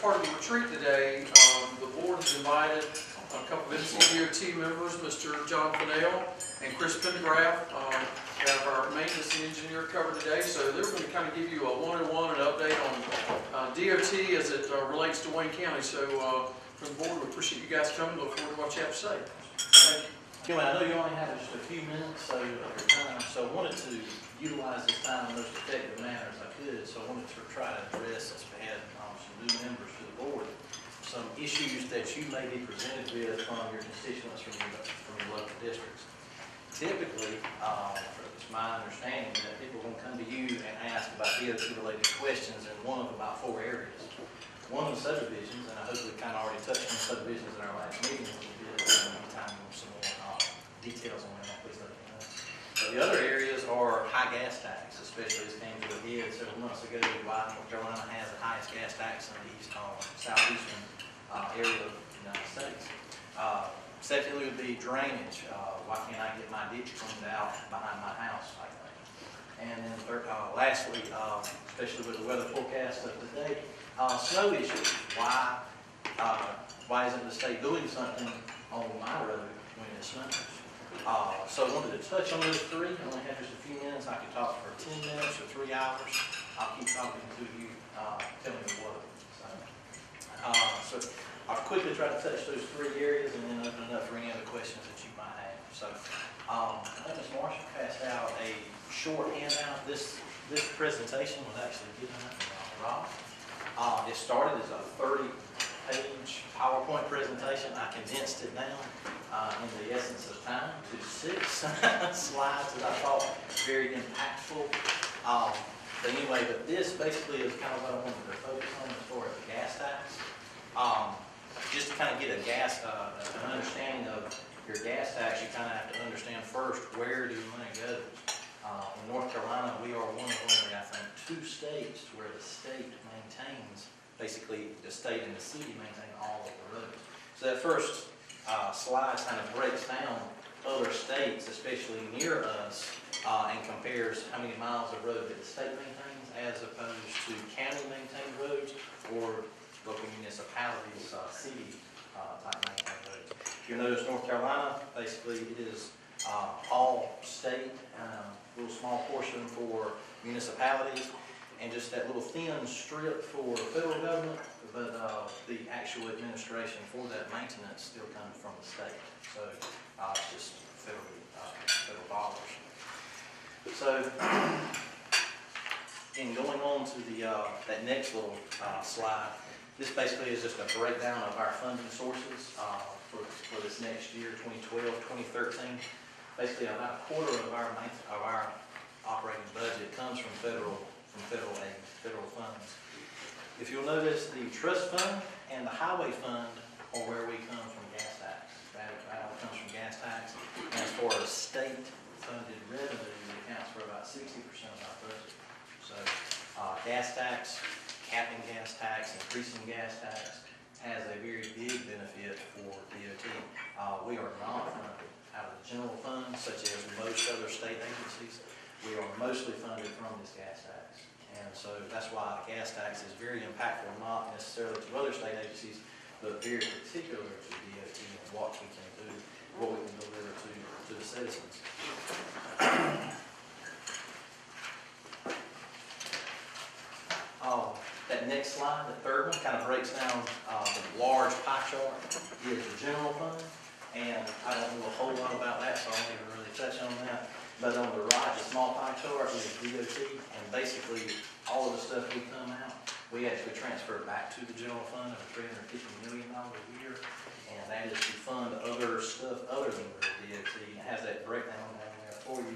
part of the retreat today, the board has invited a couple of NCDOT members, Mr. John Fennell and Chris Pendergraft, have our maintenance and engineer covered today. So they're going to kind of give you a one-on-one and update on DOT as it relates to Wayne County. So from the board, we appreciate you guys coming. Look forward to what you have to say. Thank you. Anyway, I know you only have just a few minutes of your time, so I wanted to utilize this time in the most effective manner as I could. So I wanted to try to address, since we had some new members to the board, some issues that you may be presented with from your constituents from your local districts. Typically, it's my understanding that people are going to come to you and ask about DOT-related questions in one of about 4 areas. One of the subdivisions, and I hope we kind of already touched on subdivisions in our last meeting a little bit, anytime some more details on that, please let me know. But the other areas are high gas tax, especially as came to a head several months ago. Why North Carolina has the highest gas tax in the southeastern area of the United States. Secondly would be drainage. Why can't I get my ditch cleaned out behind my house like that? And then lastly, especially with the weather forecast of today, snow issues. Why isn't the state doing something on my road when it snows? So I wanted to touch on those 3. I only have just a few minutes. I could talk for 10 minutes or 3 hours. I'll keep talking until you tell me what. So I'll quickly try to touch those 3 areas and then open it up for any other questions that you might have. So I think Ms. Marshall passed out a short handout. This presentation was actually given up from Rob. It started as a 30-page PowerPoint presentation. I condensed it down in the essence of time to 6 slides that I thought very impactful. But anyway, this basically is kind of what I wanted to focus on as far as the gas tax. Just to kind of get an understanding of your gas tax, you kind of have to understand first where the money goes. In North Carolina, we are one of only, I think, 2 states where the state maintains, basically the state and the city maintain all of the roads. So that first slide kind of breaks down other states, especially near us, and compares how many miles of road that the state maintains as opposed to county-maintained roads or local municipalities, city type maintained roads. If you notice, North Carolina, basically it is all state, a little small portion for municipalities, and just that little thin strip for federal government, but the actual administration for that maintenance still comes from the state. So it's just federal dollars. So in going on to the that next little slide, this basically is just a breakdown of our funding sources for this next year, 2012, 2013. Basically, about a quarter of our operating budget comes from federal aid, federal funds. If you'll notice, the trust fund and the highway fund are where we come from gas tax. That comes from gas tax. And as far as state-funded revenue, it accounts for about 60% of our budget. So gas tax, capping gas tax, increasing gas tax has a very big benefit for DOT. We are not funded out of the general fund, such as most other state agencies. We are mostly funded from this gas tax. And so that's why the gas tax is very impactful, not necessarily to other state agencies, but very particular to DOT and what we can do, what we can deliver to the citizens. That next slide, the third one, kind of breaks down the large pie chart is the general fund. And I don't know a whole lot about that, so I won't even really touch on that. But on the right, the small pie chart is DOT, and basically all of the stuff we come out, we actually transfer back to the general fund of $350 million a year, and that is to fund other stuff other than the DOT. It has that breakdown down there for you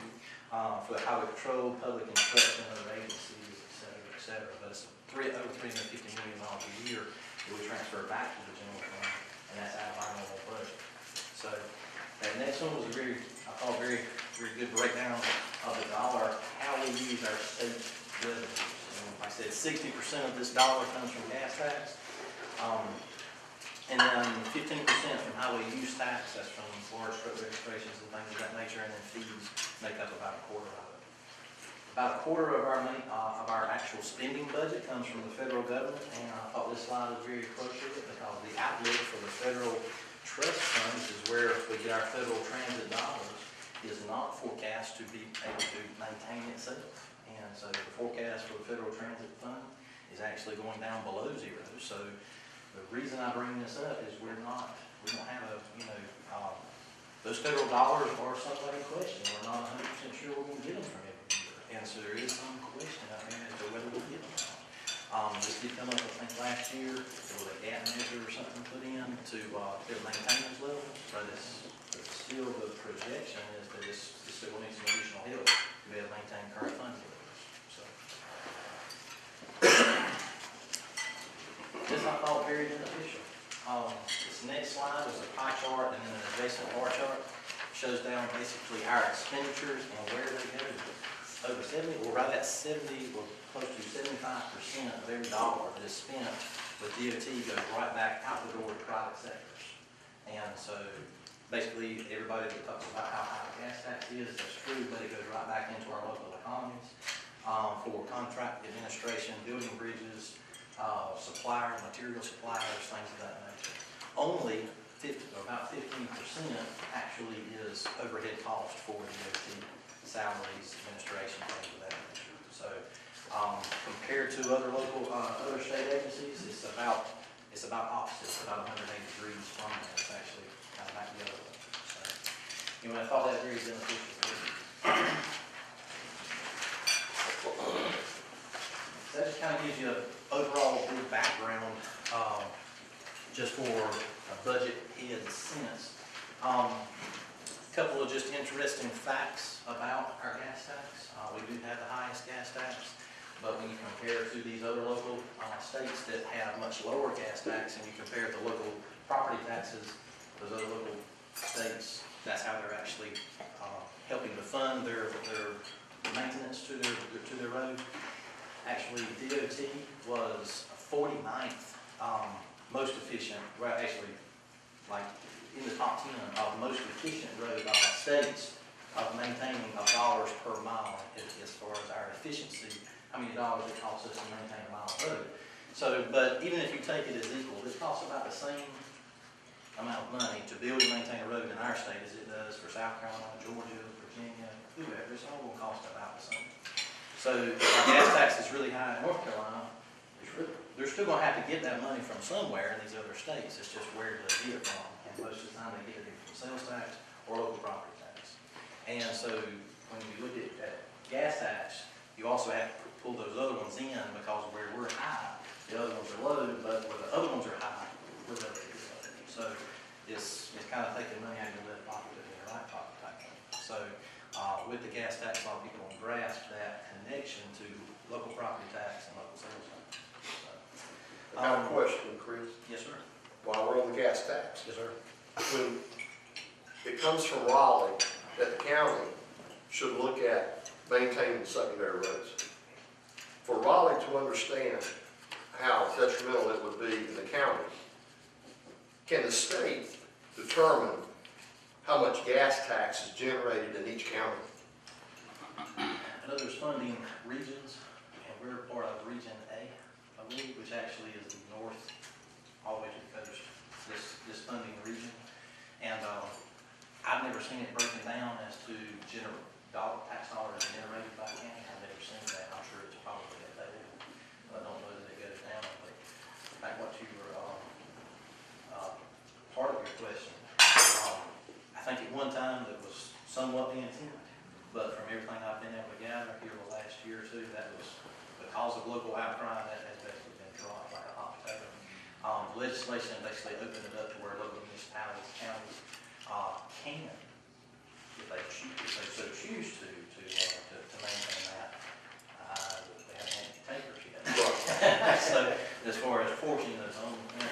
for the highway patrol, public instruction, other agencies, et cetera. But it's over $350 million a year that we transfer back to the general fund, and that's out of our normal budget. So that next one was a very good breakdown of the dollar, how we use our state revenues. And like I said, 60% of this dollar comes from gas tax, and then 15% from highway use tax, that's from large truck registrations and things of that nature, and then fees make up about a quarter of it. About a quarter of our actual spending budget comes from the federal government, and I thought this slide was very appropriate because the outlook for the federal trust funds is where we get our federal transit dollars is not forecast to be able to maintain itself. And so the forecast for the federal transit fund is actually going down below zero. So the reason I bring this up is we don't have a, those federal dollars are somewhat in question. We're not 100% sure we're going to get them from every year. And so there is some question out there as to whether we'll get them or not. This did come up, I think, last year. There was a gap measure or something put in to maintain those levels. But still the projection is that this still needs some additional help to be able to maintain current funding levels. So this I thought very beneficial. This next slide is a pie chart and then an adjacent bar chart. Shows down basically our expenditures and where they go. Over 70, or right at 70, or close to 75% of every dollar that is spent with DOT goes right back out the door to private sectors. And so basically everybody that talks about how high the gas tax is, that's true, but it goes right back into our local economies for contract administration, building bridges, suppliers, material suppliers, things of that nature. Only about 15% actually is overhead cost for DOT, salaries, administration, things of that nature. So compared to other local, other state agencies, it's about opposite. It's about 180 degrees from that. It's actually kind of back the other way. So anyway, I thought that was very beneficial. So that just kind of gives you an overall good background just for a budget head sense. A couple of just interesting facts about our gas tax. We do have the highest gas tax, but when you compare to these other local states that have much lower gas tax, and you compare the local property taxes, those other local states, that's how they're actually helping to fund their maintenance to their roads. Actually, DOT was 49th most efficient, well, actually, like in the top 10 of most efficient road states of maintaining dollars per mile as far as our efficiency, how many dollars it costs us to maintain a mile of road. So, but even if you take it as equal, it costs about the same amount of money to build and maintain a road in our state as it does for South Carolina, Georgia, Virginia, whoever. It's all going to cost about the same. So our gas tax is really high in North Carolina. They're still going to have to get that money from somewhere in these other states. It's just where do they get it from? And most of the time they get it from sales tax or local property tax. And so when you look at gas tax, you also have to pull those other ones in because where we're high, the other ones are low, but where the other ones are high, we're relatively low. So it's kind of taking money out of your left pocket and your right pocket type thing. So with the gas tax, a lot of people don't grasp that connection to local property tax and local sales tax. I got a question, Chris. Yes, sir. While we're on the gas tax, Yes, sir. when it comes from Raleigh, that the county should look at maintaining secondary roads. For Raleigh to understand how detrimental it would be in the county, can the state determine how much gas tax is generated in each county? I know there's funding regions, and we're part of Region A, I believe, which actually is the north, all the way to the coast, this funding region. And I've never seen it broken down as to tax dollars generated by the county. I've never seen that. I'm sure it's probably available. I don't know that it goes down, but like what you were, part of your question, I think at one time it was somewhat the intent, but from everything I've been able to gather here the last year or two, that was because of local outcry, that has basically been dropped like a hot potato. Legislation basically opened it up to where local municipalities, counties can, if they so choose to maintain that. They haven't had any takers yet. So as far as forcing those own things,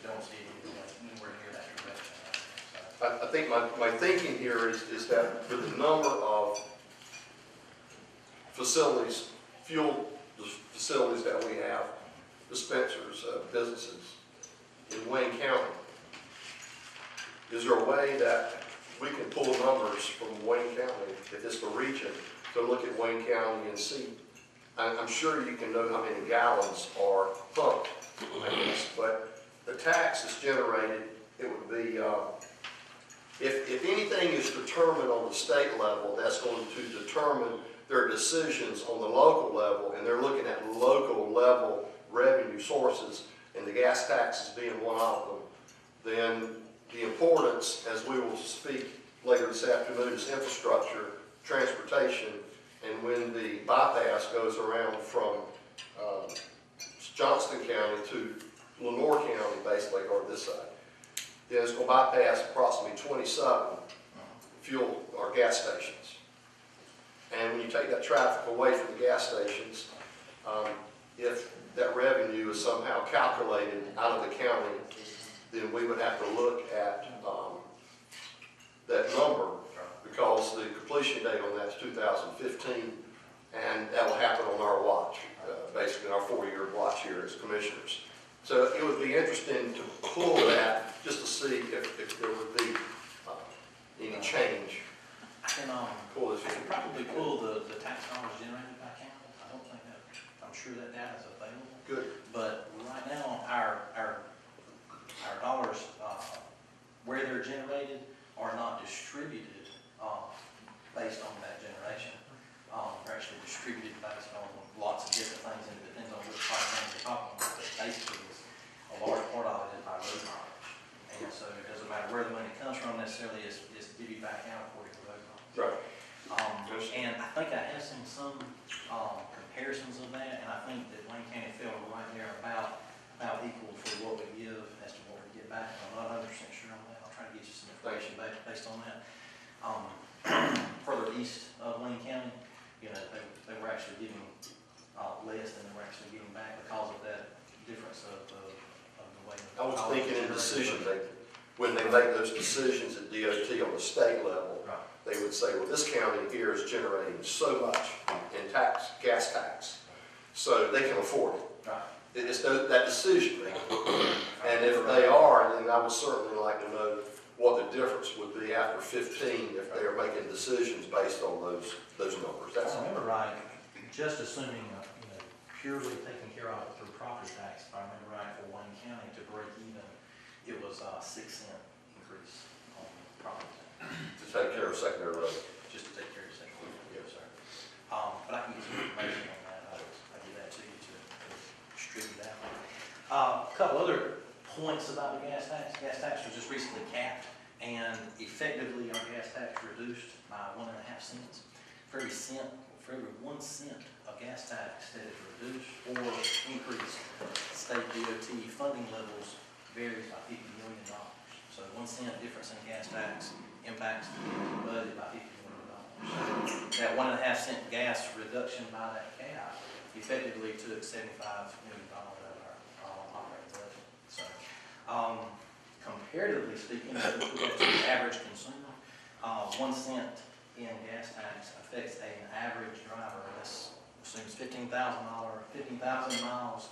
I don't see anywhere near that direction. So. I think my thinking here is that with the number of facilities, fuel facilities that we have, dispensers, businesses in Wayne County, is there a way that we can pull numbers from Wayne County, if it's the region, to look at Wayne County and see. I'm sure you can know how many gallons are pumped, I guess, but the tax is generated, it would be, if anything is determined on the state level, that's going to determine their decisions on the local level, and they're looking at local level revenue sources, and the gas taxes being one of them, then the importance, as we will speak later this afternoon, is infrastructure, transportation, and when the bypass goes around from Johnston County to Lenore County, basically, or this side, then it's going to bypass approximately 27 fuel or gas stations. And when you take that traffic away from the gas stations, if that revenue is somehow calculated out of the county, then we would have to look at that number, because the completion date on that is 2015, and that will happen on our watch, basically our 4-year watch here as commissioners. So it would be interesting to pull that just to see if there would be any change. I can probably pull the tax dollars generated by county. I don't think that, I'm sure that data is available. Good. But right now, our dollars, where they're generated, are not distributed based on that generation. They're actually distributed based on lots of different things, and it depends on which part of things you're talking about. But basically, a large part of it is by road mileage. And so it doesn't matter where the money comes from necessarily, it's divvied back out according to road mileage. Right. And I think I have seen some comparisons of that, and I think that Wayne County fell right there about equal for what we give as to what we get back. I'm not 100% sure on that. I'll try to get you some information based on that. Further east of Wayne County, you know, they were actually giving less than they were actually getting back because of that difference of the way. I was thinking in decision making, when they make those decisions at DOT on the state level, right, they would say, well, this county here is generating so much in gas tax, so they can afford it. right. It's that decision making. And if they are, then I would certainly like to know what the difference would be after 15 if they are making decisions based on those numbers. If I remember right, just assuming purely taken care of through property tax, if I remember right, for Wayne County to break even, it was a 6-cent increase on property tax. To take care of secondary road. Just to take care of the second one, yes, sir. But I can get some information on that. I'll give that to you to distribute that. A couple other points about the gas tax. Gas tax was just recently capped, and effectively our gas tax reduced by 1.5 cents. For every 1 cent of gas tax that is reduced or increased, state DOT funding levels varies by $50 million. So 1 cent difference in gas tax impacts the budget by $50 million. So that 1.5 cent gas reduction by that cap effectively took $75 million out of our operating budget. So comparatively speaking, if you look at the average consumer, 1 cent in gas tax affects an average driver. This assumes 15,000 miles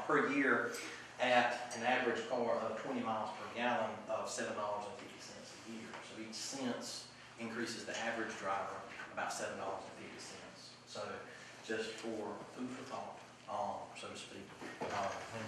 per year at an average car of 20 miles per gallon of $7.50 a year. So each cent increases the average driver about $7.50. So just for food for thought, so to speak, when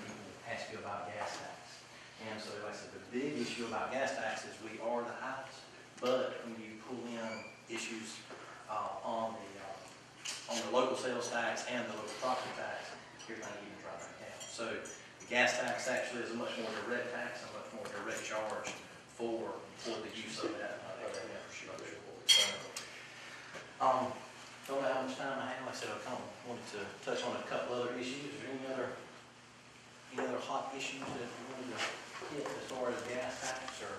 people ask you about gas tax. And so like I said, the big issue about gas tax is we are the highest, but when you pull in issues on the local sales tax and the local property tax, everything even drop back down. So the gas tax actually is a much more direct tax, a much more direct charge for the use of that infrastructure. So, don't know how much time I have. Like I said, I wanted to touch on a couple other issues. Is there any other hot issues that you wanted to hit as far as gas tax or?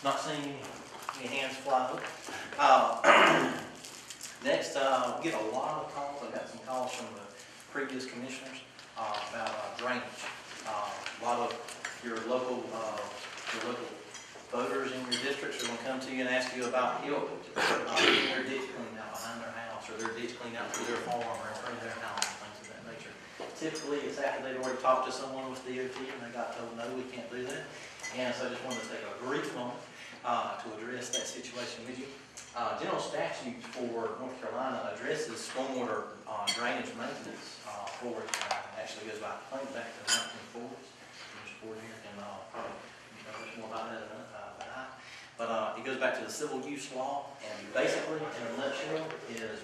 Not seeing any hands fly up. Next, we get a lot of calls. I got some calls from the previous commissioners about drainage. A lot of your local voters in your districts are going to come to you and ask you about getting their ditch cleaned out behind their house, or their ditch cleaned out through their farm or in front of their house, and things of that nature. Typically, it's after they've already talked to someone with DOT and they got told, no, we can't do that. And so I just wanted to take a brief moment to address that situation with you. General statute for North Carolina addresses stormwater drainage maintenance for it. Actually goes back to the 1940s. Mr. Ford here can probably know much more about that than I. But it goes back to the civil use law, and basically, in a nutshell, is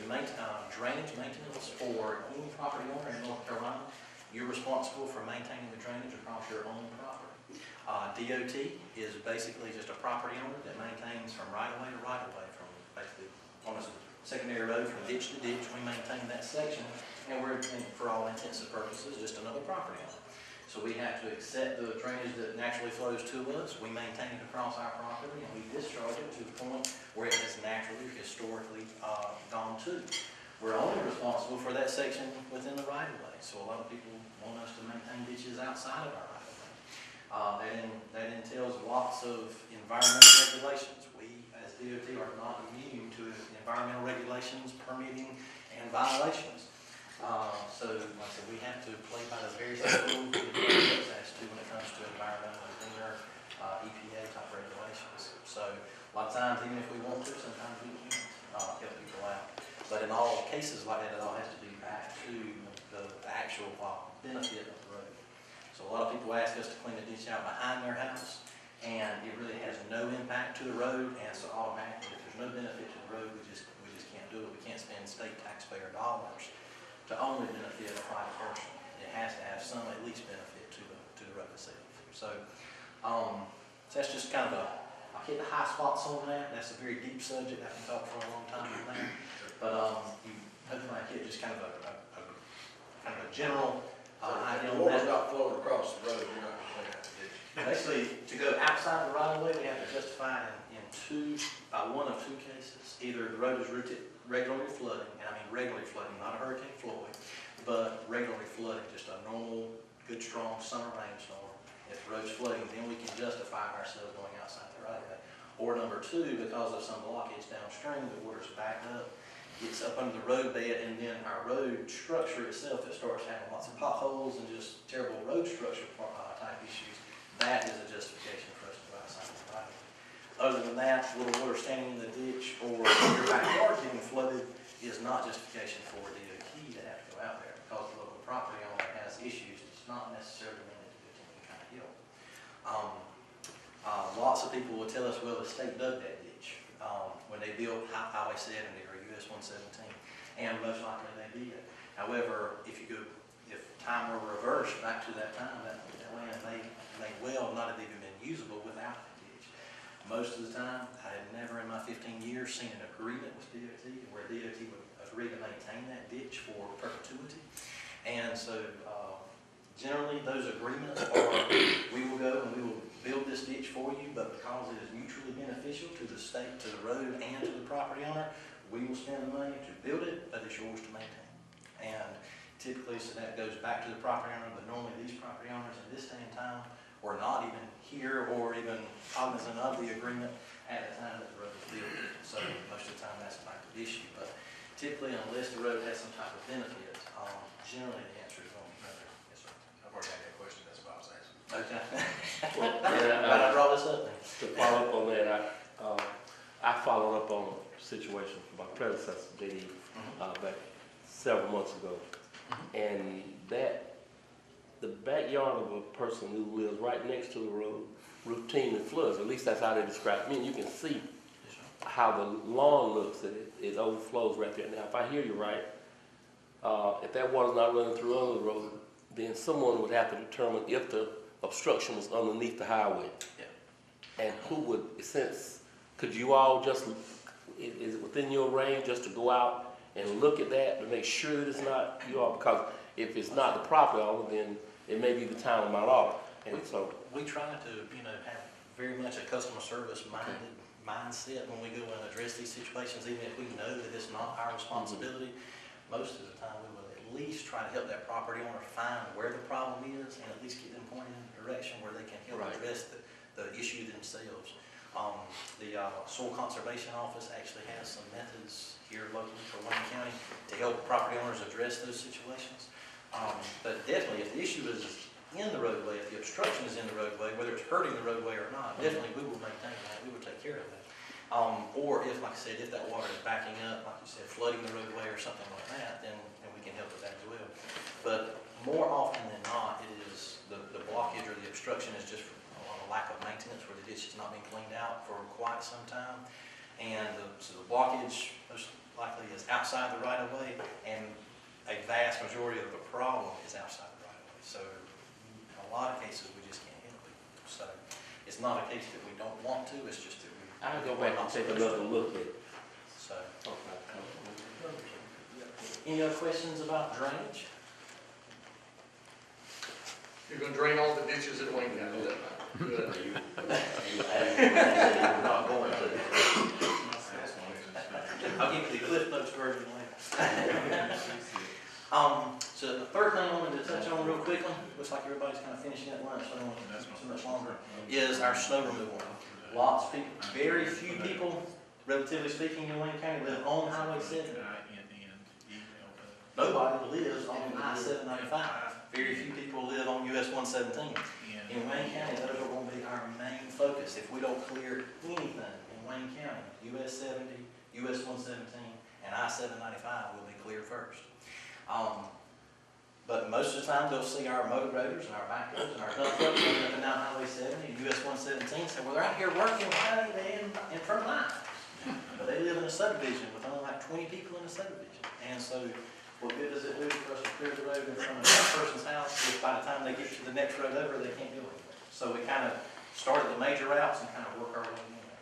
drainage maintenance for any property owner in North Carolina. You're responsible for maintaining the drainage across your own property. DOT is basically just a property owner that maintains from right-of-way to right-of-way, from basically on a secondary road from ditch to ditch. We maintain that section, and we're, for all intents and purposes, just another property owner. So we have to accept the drainage that naturally flows to us. We maintain it across our property, and we discharge it to the point where it has naturally, historically gone to. We're only responsible for that section within the right-of-way. So a lot of people want us to maintain ditches outside of our right-of-way. That entails lots of environmental regulations. We, as DOT, are not immune to environmental regulations, permitting, and violations. So, like I said, we have to play by the very same rules as to when it comes to environmental and cleaner EPA type regulations. So, a lot of times, even if we want to, sometimes we can't help people out. But in all cases like that, it all has to be back to the actual benefit of the road. So a lot of people ask us to clean the ditch out behind their house, and it really has no impact to the road, and so automatically, if there's no benefit to the road, we just can't do it. We can't spend state taxpayer dollars to only benefit a private person. It has to have some at least benefit to the road itself. So that's just kind of I'll hit the high spots on that. That's a very deep subject. I can talk for a long time on that. But hopefully I get just kind of a general idea on that. Water's not flowing across the road, you're not going to clean out the ditch. Basically, to go outside the right-of-way, we have to justify by one of two cases. Either the road is regularly flooding, and I mean regularly flooding, not a Hurricane Floyd, but regularly flooding, just a normal, good, strong summer rainstorm. If the road's flooding, then we can justify ourselves going outside the right-of-way. Or number two, because of some blockage downstream, the water's backed up, gets up under the roadbed, and then our road structure itself, it starts having lots of potholes and just terrible road structure type issues. That is a justification for us to go outside the right-of-way. Other than that, little water standing in the ditch or your backyard getting flooded is not justification for DOT to have to go out there, because the local property owner has issues. It's not necessarily meant to do any kind of hill. Lots of people will tell us, well, the state dug that ditch when they built Highway 70 or US 117, and most likely they did. However, if time were reversed back to that time, that land may well not have even been usable without that ditch. Most of the time, I have never in my 15 years seen an agreement with DOT where DOT would agree to maintain that ditch for perpetuity. And so generally those agreements are, we will go and we will build this ditch for you, but because it is mutually beneficial to the state, to the road, and to the property owner, we will spend the money to build it, but it's yours to maintain. And typically, so that goes back to the property owner, but normally these property owners in this day and time were not even here or even cognizant of the agreement at the time that the road was built. So most of the time that's not the issue, but typically unless the road has some type of benefit, generally the answer is going to be no. Yes, sir. I've already had that question, that's why I was asking. Okay. Well, But I brought this up then. to follow up on that, I followed up on a situation from my predecessor, JD, back several months ago. And the backyard of a person who lives right next to the road routinely floods. At least that's how they describe it. I mean, you can see how the lawn looks, that it overflows right there. Now, if I hear you right, if that water's not running through under the road, then someone would have to determine if the obstruction was underneath the highway. Yeah. And who would, since, could you all just, is it within your range just to go out and look at that to make sure that it's not you all? Because if it's not the property owner, then it may be the town of Mount Auburn. And so we try to, have very much a customer service mindset when we go and address these situations, even if we know that it's not our responsibility. Most of the time, we will at least try to help that property owner find where the problem is and at least get them pointed in the direction where they can help address the issue themselves. The Soil Conservation Office actually has some methods here locally for Wayne County to help property owners address those situations. But definitely, if the issue is in the roadway, if the obstruction is in the roadway, whether it's hurting the roadway or not, definitely we will maintain that, we will take care of that. Or if, like I said, if that water is backing up, like you said, flooding the roadway or something like that, then we can help with that as well. But more often than not, it is the blockage or the obstruction is just from a lack of maintenance, where the ditch is not being cleaned out for quite some time. And so the blockage most likely is outside the right of way, and a vast majority of the problem is outside the right of way. So in a lot of cases, we just can't help it. So it's not a case that we don't want to, it's just that we. I'll go back and take another look at it. So, any other questions about drainage? You're gonna drain all the ditches at Wayne County, is that right? Good. We're not going to. I'll give you the Cliff Notes version later. So the third thing I wanted to touch on real quickly, looks like everybody's kind of finishing up lunch, so I don't want to keep too much longer, is our snow removal. Lots of people, very few people, relatively speaking, in Wayne County live on Highway 7. Nobody lives on I-795. Very few people live on US 117. In Wayne County, those are going to be our main focus. If we don't clear anything in Wayne County, US 70, US 117, and I-795 will be cleared first. But most of the time, they'll see our motor graders and our backhoes and our dump trucks running up and down Highway 70 and US 117. So, well, they're out here working, why are they in front line? But they live in a subdivision with only like 20 people in a subdivision. And so, what good does it do for us to clear the road in front of that person's house if by the time they get to the next road over, they can't do it? So we kind of started the major routes and kind of work our way in there.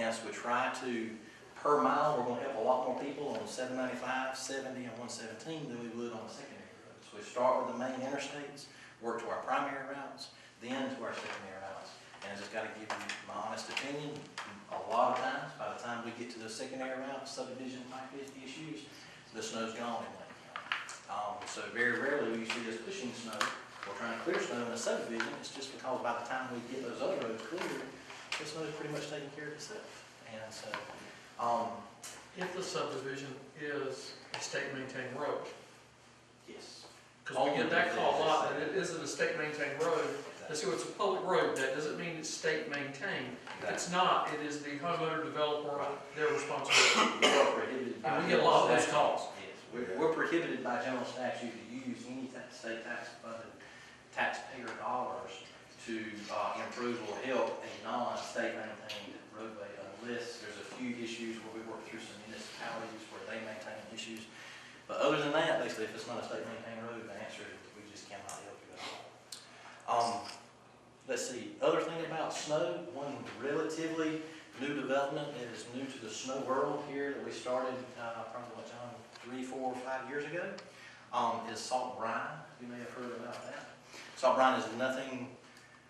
And so we try to, per mile, we're going to help a lot more people on 795, 70, and 117 than we would on the secondary roads. So we start with the main interstates, work to our primary routes, then to our secondary routes. And I just got to give you my honest opinion, a lot of times, by the time we get to the secondary routes, subdivision type issues, the snow's gone in Wayne County. So very rarely will you see us pushing snow or trying to clear snow in a subdivision. It's just because by the time we get those other roads cleared, the snow's pretty much taking care of itself. And so, If the subdivision is a state-maintained road, yes. because we get that call a lot, that it isn't a state-maintained road. So it's a public road, that doesn't mean it's state-maintained. If it's not, it is the homeowner, developer, their responsibility. And we get a lot of those calls. Yes, we're prohibited by general statute to use any state tax-funded taxpayer dollars to improve or help a non-state maintained roadway unless there's a few issues where we work through some municipalities where they maintain issues. But other than that, basically, if it's not a state maintained road, the answer is we just cannot help you at all. Let's see, other thing about snow, one relatively new development that is new to the snow world here that we started probably, what, John, 3, 4, 5 years ago, is salt brine. You may have heard about that. Salt brine is nothing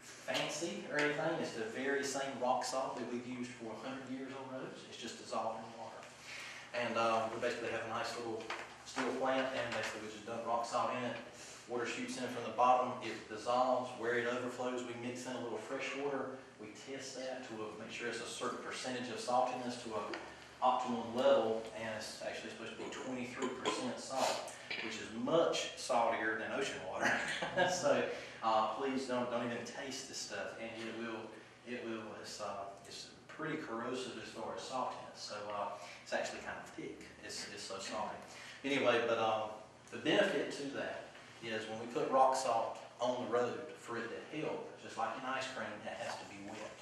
fancy or anything. It's the very same rock salt that we've used for 100 years on roads. It's just dissolved in water. And we basically have a nice little steel plant, and basically we just dump rock salt in it. Water shoots in from the bottom, it dissolves. Where it overflows, we mix in a little fresh water. We test that to make sure it's a certain percentage of saltiness to an optimum level, and it's actually supposed to be 23% salt, which is much saltier than ocean water. So please don't even taste this stuff, and it's pretty corrosive as far as saltiness. So it's actually kind of thick. It's so salty. Anyway, but the benefit to that is when we put rock salt on the road, for it to help, just like in ice cream, it has to be wet.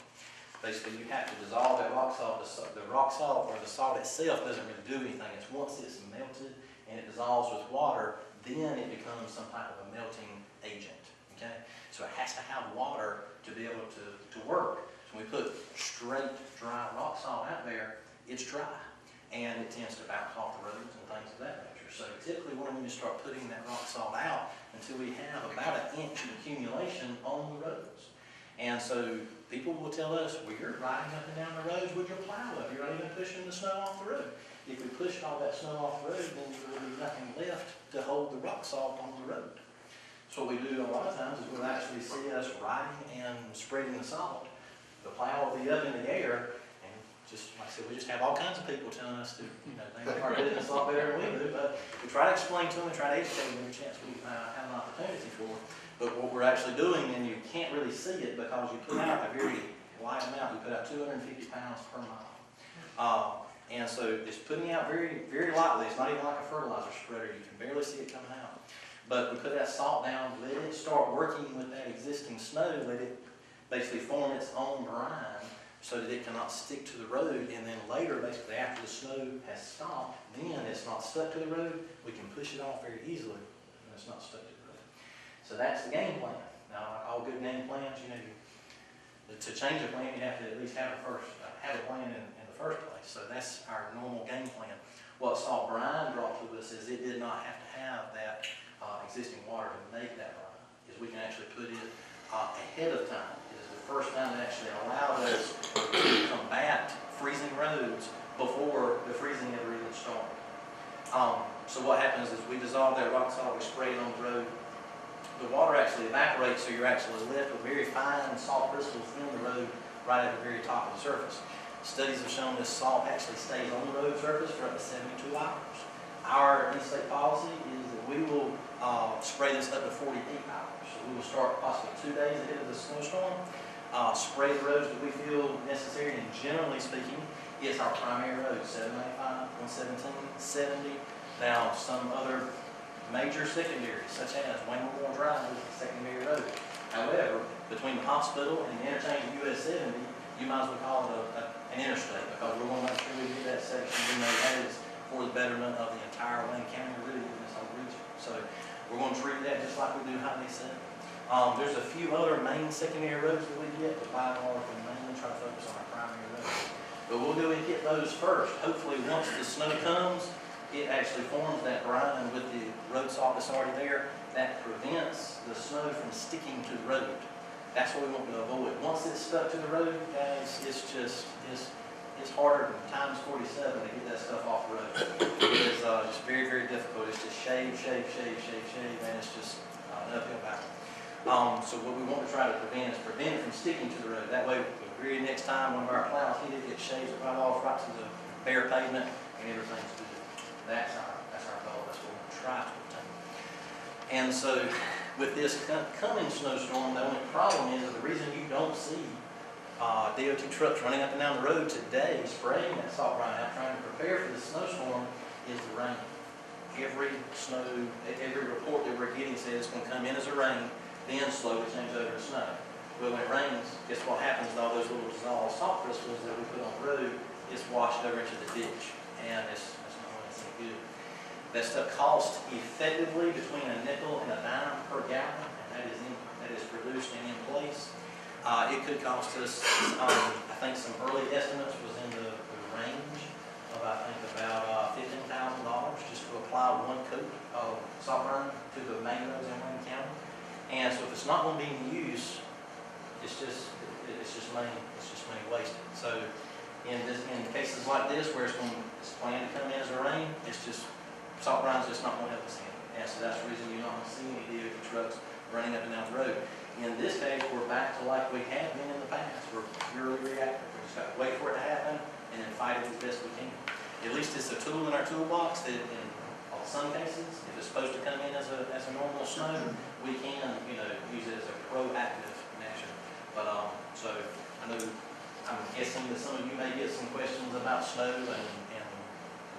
Basically, you have to dissolve that rock salt. The rock salt or the salt itself doesn't really do anything. It's once it's melted and it dissolves with water, then it becomes some type of a melting agent. Okay, so it has to have water to be able to work. So when we put straight dry rock salt out there, it's dry and it tends to bounce off the roads and things of that nature. So typically when we start putting that rock salt out until we have about 1 inch of accumulation on the roads. And so people will tell us, well, you're riding up and down the roads with your plow up. You're not even pushing the snow off the road. If we pushed all that snow off the road, then there will be nothing left to hold the rock salt on the road. So what we do a lot of times is we'll actually see us riding and spreading the salt. The plow will be up in the air. Just like I said, we just have all kinds of people telling us that, they make our business a lot better than we do, but we try to explain to them and try to educate them every chance we have an opportunity for. But what we're actually doing, and you can't really see it because you put out a very light amount, you put out 250 pounds per mile. And so it's putting out very, very lightly. It's not even like a fertilizer spreader. You can barely see it coming out. But we put that salt down, let it start working with that existing snow, let it basically form its own brine so that it cannot stick to the road. And then later, basically after the snow has stopped, then it's not stuck to the road. We can push it off very easily and it's not stuck to the road. So that's the game plan. Now, all good game plans, you know, to change a plan, you have to at least have a plan in the first place. So that's our normal game plan. What Salt Brine brought to us is it did not have to have that existing water to make that brine, is we can actually put it ahead of time. It is the first time that actually allowed us to combat freezing roads before the freezing ever even started. So what happens is we dissolve that rock salt, we spray it on the road. The water actually evaporates, so you're actually left with very fine salt crystals in the road right at the very top of the surface. Studies have shown this salt actually stays on the road surface for up to 72 hours. Our in-state policy is that we will spray this up to 48 hours. So we will start possibly 2 days ahead of the snowstorm, spray the roads that we feel necessary, and generally speaking, it's our primary roads, 795, 117, 70. Now, some other major secondaries, such as Wayne Memorial Drive, is a secondary road. However, between the hospital and the interchange of US 70, you might as well call it an interstate, because we're going to make sure we get that section. We know that is for the betterment of the entire Wayne County, really, in this whole region. So we're going to treat that just like we do Highway 7. There's a few other main secondary roads that we get, but by and large, we mainly try to focus on our primary roads. But we'll go and hit those first. Hopefully, once the snow comes, it actually forms that brine with the road salt that's already there. That prevents the snow from sticking to the road. That's what we want to avoid. Once it's stuck to the road, guys, it's harder than times 47 to get that stuff off the road. It's just very, very difficult. It's just shave, and it's just an uphill battle. So what we want to try to prevent is prevent it from sticking to the road. That way, the very next time one of our plows hit it, it shaves it right off right to the bare pavement, and everything's good. That's our goal. That's what we're trying to obtain. And so, with this coming snowstorm, the only problem is that the reason you don't see DOT trucks running up and down the road today spraying that salt brine out trying to prepare for the snowstorm is the rain. Every report that we're getting says it's going to come in as a rain, then slowly change over to snow. Well, when it rains, guess what happens to all those little dissolved salt crystals that we put on the road? It's washed over into the ditch, and it's good. That stuff costs effectively between a nickel and a dime per gallon, and that is produced and in place. It could cost us, I think some early estimates was in the range of about $15,000 just to apply one coat of salt brine to the main roads in Wayne County. And so if it's not going to be in use, it's just money wasted. So in cases like this where it's planned to come in as a rain, it's just salt brine's just not going to help us in. And so that's the reason you're not going to see any DOT trucks running up and down the road. In this case, we're back to like we have been in the past. We're purely reactive. We just got to wait for it to happen and then fight it as best we can. At least it's a tool in our toolbox that in some cases, if it's supposed to come in as a normal snow, we can, use it as a proactive measure. But so I know I'm guessing that some of you may get some questions about snow and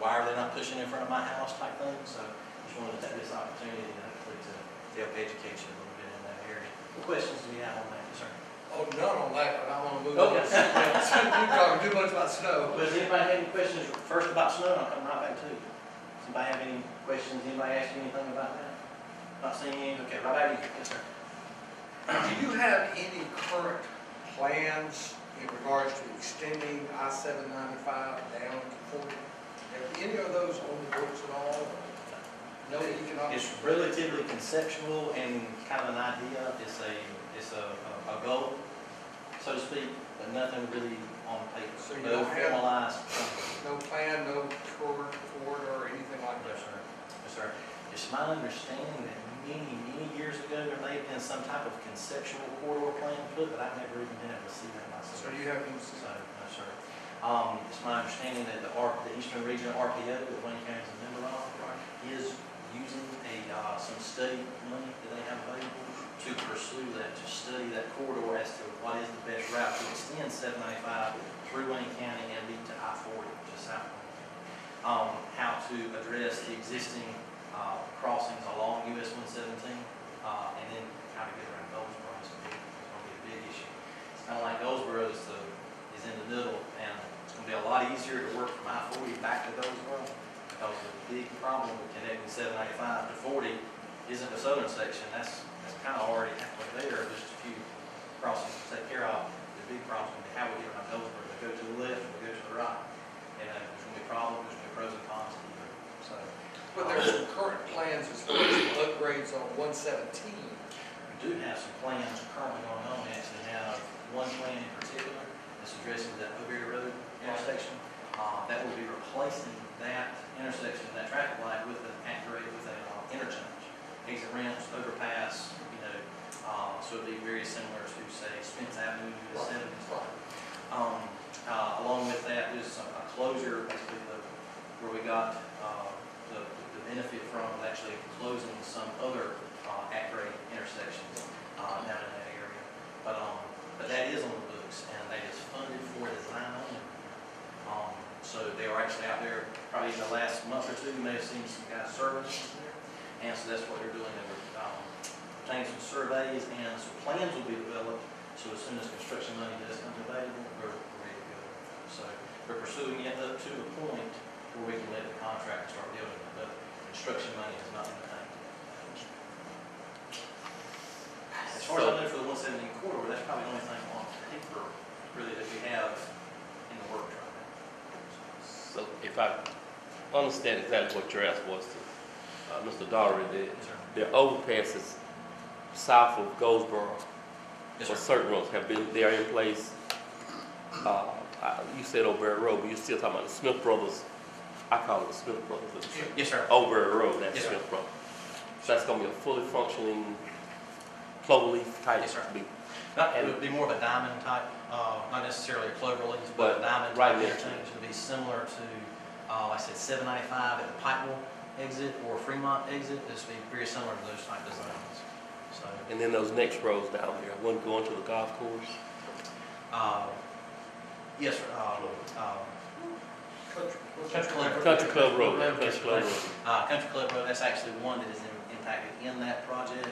why are they not pushing in front of my house type thing. So just wanted to take this opportunity to help educate you a little bit in that area. What questions do you have on that, sir? Oh, none on that, but I want to move on. Okay. You're talking too much about snow. Does anybody have any questions first about snow? I'll come right back to you. Does anybody have any questions? Anybody ask you anything about that? Not seeing any? Okay, right back to you. Yes, sir. Do you have any current plans in regards to extending I-795 down to 40? Have any of those on the books at all? No economic? It's relatively conceptual and kind of an idea. It's a goal, so to speak, but nothing really on paper. So you No don't have formalized. no plan, no corridor or anything like that? Yes, sir. Yes, sir. It's my understanding that many years ago there may have been some type of conceptual corridor plan put, but I've never even been able to see that myself. So you haven't seen So, no, sir. It's my understanding that the Eastern Region RPO that Wayne County is a member of is using some study money that they have available to pursue that, to study that corridor as to what is the best route to extend 795 through Wayne County and lead to I-40, just south of Wayne County. How to address the existing crossings along US 117, and then how to get around Goldsboro is going to be a big issue. It's kind of like Goldsboro is in the middle, and it's going to be a lot easier to work from I-40 back to Goldsboro, because the big problem with connecting 795 to 40 isn't the southern section. That's kind of already halfway there, just a few crossings to take care of. The big problem is going to be how we get around Goldsboro. We go to the left, we go to the right. And there's going to be problems, there's going to be pros and cons to either. So, But there's some current plans as far as upgrades on 117. we do have some plans currently going on. We actually have one plan in particular that's addressing that O'Berry Road intersection. That will be replacing that intersection, that traffic light with an interchange. Exit ramps, overpass, so it'd be very similar to, say, Spence Avenue, US 70. Along with that is a closure, basically where we got the benefit from actually closing some other at-grade intersections down in that area. But that is on the books, and that is funded for design only. So they are actually out there, probably in the last month or two, you may have seen some guys surveying there. And so that's what they're doing. They're obtaining some surveys, and some plans will be developed. So as soon as construction money does come available, we're ready to go. So we're pursuing it up to the point where we can let the contractor start building it, but construction money is not in the tank. As far as I know for the 117 corridor, that's probably the only thing on paper really that we have in the works right now. So if I understand exactly what your ask was to Mr. Daugherty, the overpasses south of Goldsboro Yes, for sir. certain roads they are in place. You said O'Berry Road, but you're still talking about the Smith Brothers. I call it the Smith Brothers. Yes, sir. O'Berry Road, that's Yes, sir. Smith Brothers. So that's going to be a fully functioning cloverleaf type. Yes, sir. Be- It would be more of a diamond type, not necessarily a clover leaf, But but a diamond right type near- interchange. It would be similar to, like I said, 795 at the Pikeville exit or Fremont exit. This would be very similar to those type designs. So, And then those next roads down there, one going to the golf course. yes, sir. Country Club. Country Club Road. Yes, Country Club Road. Country Club Road, that's actually one that is impacted in that project.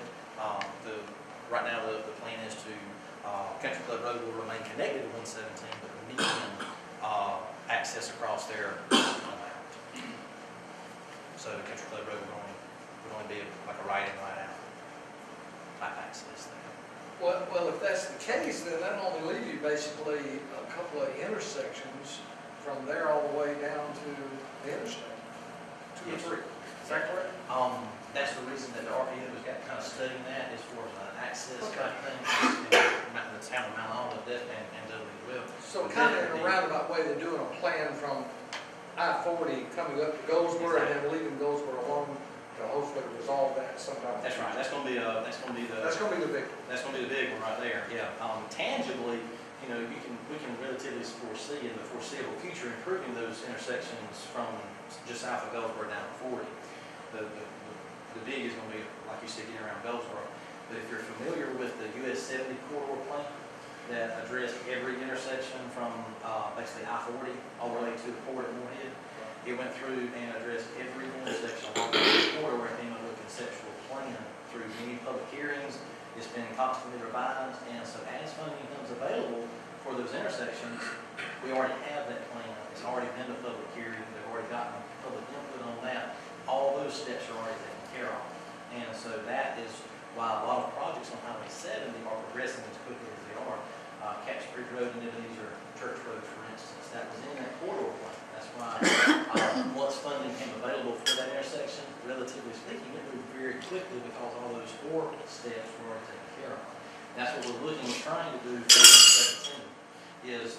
Right now, the plan is to, Country Club Road will remain connected to 117, but the median access across there is on out. So the Country Club Road would only be like a right in, right out type access there. Well, if that's the case, then that'll only leave you basically a couple of intersections from there all the way down to the interstate. 2 or 3. Is that correct? That's the reason that the RPO has got kind of studying that as far as an access type thing. And the town of Mount Olive and Dudley as well. So kind of in a roundabout way, they're doing a plan from I-40 coming up to Goldsboro and then leaving Goldsboro alone to hopefully resolve that sometime. That's right. That's going to be the That's going to be the big one. That's going to be the big one right there. Yeah. Tangibly, we can relatively foresee in the foreseeable future improving those intersections from just south of Goldsboro down to 40. The big is going to be, like you said, getting around Goldsboro. But if you're familiar with the US 70 corridor plan that addressed every intersection from basically I-40 all the way to the port at Moorhead, it went through and addressed every intersection along the corridor and came up with a conceptual plan through many public hearings. It's been constantly revised, and so as funding becomes available for those intersections, we already have that plan. It's already been to public hearing. They've already gotten public input on that. All those steps are already taken care of. And so that is why a lot of projects on Highway 70 are progressing as quickly as they are. Caps Creek Road and these are Church Road, for instance. That was in that corridor plan. That's why once funding came available for that intersection, relatively speaking, it moved very quickly because all those 4 steps were already taken care of. That's what we're trying to do for 2017 is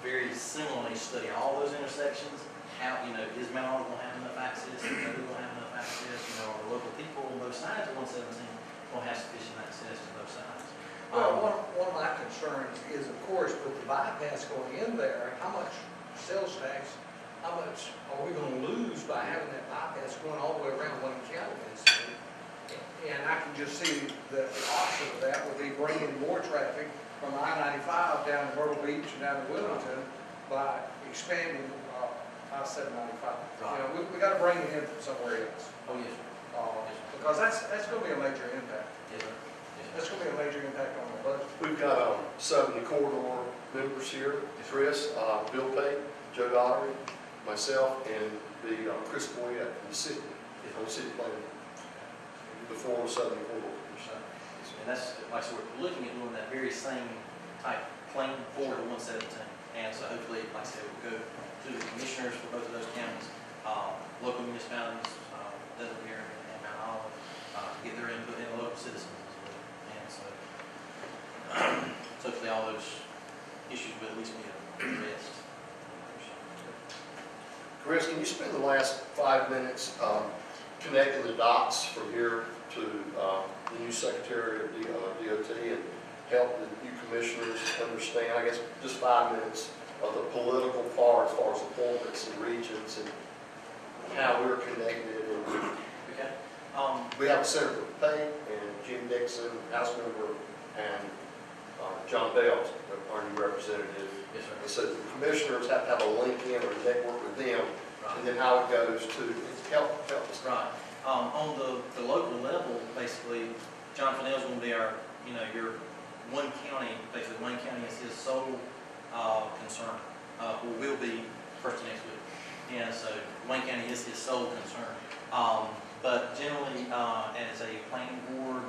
very similarly study all those intersections. How, is Mount Olive going to have enough access? Is Dudley going to have enough access? Are the local people on both sides of 117 going to have sufficient access to both sides? Well, one of my concerns is, of course, with the bypass going in there, how much sales tax how much are we gonna lose by having that bypass going all the way around Wayne County? And I can just see that the opposite of that would be bringing more traffic from I-95 down to Myrtle Beach and down to Wilmington by expanding I-795. You know, we gotta bring it in from somewhere else. Oh, yes, sir. Because that's gonna be a major impact. Yes, sir. Yes, sir. That's gonna be a major impact on the budget. We've got 7 corridor members here, Chris, Bill Pate, Joe Daugherty, myself, and the Chris Boyette from the city, on the city planning, the former 7 corridor. And that's, like I said, we're looking at doing that very same type plan for the 117. And so hopefully, like I said, we'll go to the commissioners for both of those counties, local municipalities, Delaware and Mount Olive, to get their input, and local citizens as well. And so, hopefully all those issues will at least be addressed. Chris, can you spend the last 5 minutes connecting the dots from here to the new Secretary of DOT and help the new commissioners understand, I guess, just 5 minutes of the political part as far as appointments and regions and how we're connected. And Okay. we have Senator Pate and Jim Dixon, House member, and John Bales, our new representative. Yes, sir. And so the commissioners have to have a link in or network with them, and then how it goes to help us. Right. On the local level, basically, John Fennell's going to be our, your one county, basically Wayne County is his sole concern, or will be first next week. And so Wayne County is his sole concern. But generally, as a planning board,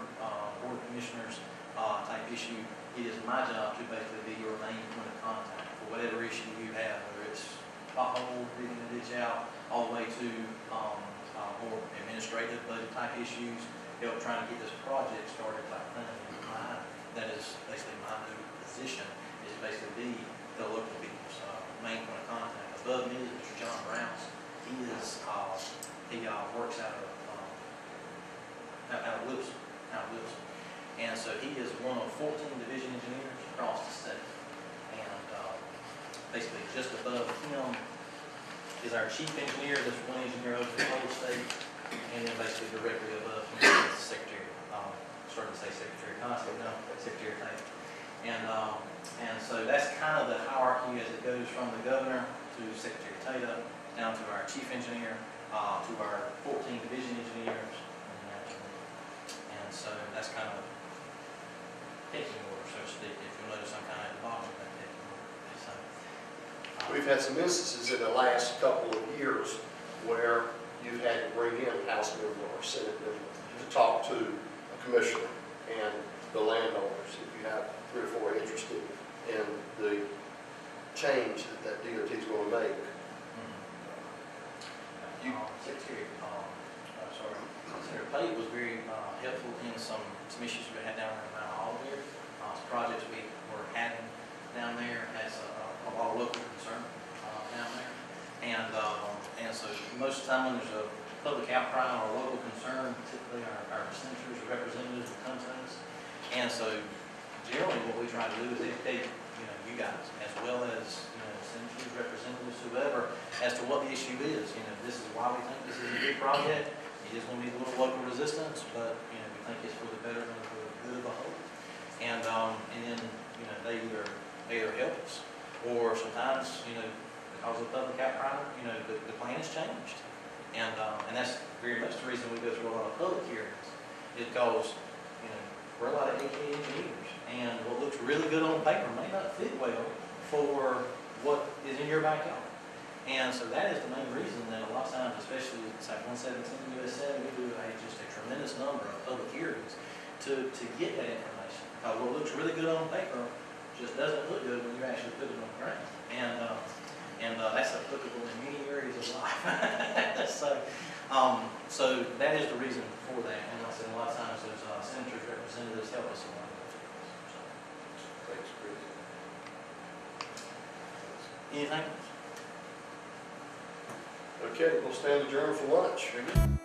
board of commissioners type issue, it is my job to basically be your main point of contact for whatever issue you have, whether it's pothole, digging the ditch out, all the way to more administrative budget type issues, help trying to get this project started type thing. That is basically my new position, is basically be the local people's main point of contact. Above me is Mr. John Rouse. He is, he works out of Wilson, And so he is one of 14 division engineers across the state. And basically just above him is our chief engineer, that's one engineer over the whole state. And then basically directly above him is the secretary, starting to say secretary, constantly, no, secretary of state. And so that's kind of the hierarchy as it goes from the governor to Secretary Tata, down to our chief engineer, to our 14 division engineers. And so that's kind of pecking order, so to speak. If you'll notice, I'm kind of at the bottom of that pecking order. So, We've had some instances in the last couple of years where you've had to bring in a House member or Senate member to talk to a commissioner and the landowners, if you have 3 or 4 interested in the change that DOT is going to make. Secretary, Senator Pate was very helpful in some issues we had down there in Mount Olive. Some projects we were having down there has a lot of local concern down there. And so most of the time when there's a public outcry or local concern, typically our senators or representatives will come to us. And so generally what we try to do is educate you guys, as well as senators, representatives, whoever, as to what the issue is. This is why we think this is a good project. It is going to be a little local resistance, but we think it's for the betterment of the good of the whole. And then they either help us, or sometimes because of the public outcry, the plan has changed. And that's very much the reason we go through a lot of public hearings, is because we're a lot of AKA engineers, and what looks really good on paper may not fit well for what is in your backyard. And so that is the main reason that a lot of times, especially at Site 117 US 7, we do just a tremendous number of public hearings to get that information. Because what looks really good on paper just doesn't look good when you actually put it on the ground. And that's applicable in many areas of life. So that is the reason for that. And like I said, a lot of times those senators, representatives help us a lot. Thanks, Chris. Anything? Okay, we'll stand adjourned for lunch. Very good.